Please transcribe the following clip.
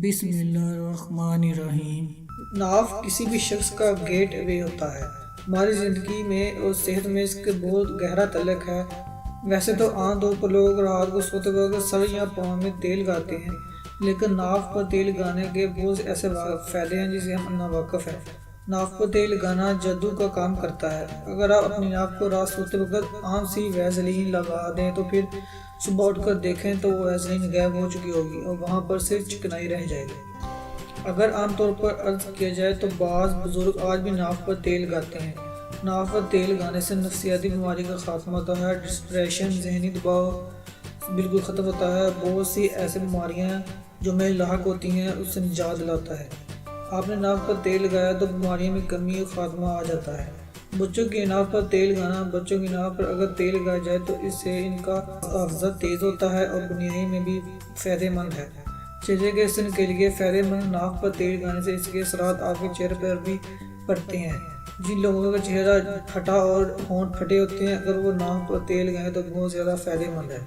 بسم اللہ الرحمن الرحیم۔ ناف کسی بھی شخص کا گیٹ وے ہوتا ہے۔ ہماری زندگی میں اور صحت میں اس کے بہت گہرا تعلق ہے۔ ویسے تو عام طور پر لوگ رات کو سوتے وقت سر یا پاؤں میں تیل لگاتے ہیں، لیکن ناف پر تیل لگانے کے بہت سے ایسے فائدے ہیں جسے ہم ناواقف ہیں۔ ناف پر تیل لگانا جادو کا کام کرتا ہے۔ اگر آپ اپنی ناف کو رات سوتے وقت عام سی ویزلین لگا دیں تو پھر صبح اٹھ کر دیکھیں تو وہ ویزلین غائب ہو چکی ہوگی اور وہاں پر صرف چکنائی رہ جائے گی۔ اگر عام طور پر عرض کیا جائے تو بعض بزرگ آج بھی ناف پر تیل لگاتے ہیں۔ ناف پر تیل لگانے سے نفسیاتی بیماری کا خاتمہ ہوتا ہے، ڈپریشن، ذہنی دباؤ بالکل ختم ہوتا ہے۔ بہت سی ایسی بیماریاں جو میں لاحق ہوتی ہیں اس سے نجات دلاتا ہے۔ آپ نے ناف پر تیل لگایا تو بیماریوں میں کمی اور خاتمہ آ جاتا ہے۔ بچوں کی ناف پر تیل لگانا، بچوں کی ناف پر اگر تیل لگایا جائے تو اس سے ان کا حافظہ تیز ہوتا ہے اور بنیائی میں بھی فائدہ مند ہے۔ چہرے کے حسن کے لیے فائدہ مند ناف پر تیل لگانے سے اس کے اثرات آپ کے چہرے پر بھی پڑتے ہیں۔ جن لوگوں کا چہرہ پھٹا اور ہونٹ پھٹے ہوتے ہیں، اگر وہ ناف پر تیل لگائیں تو بہت زیادہ فائدہ مند ہے۔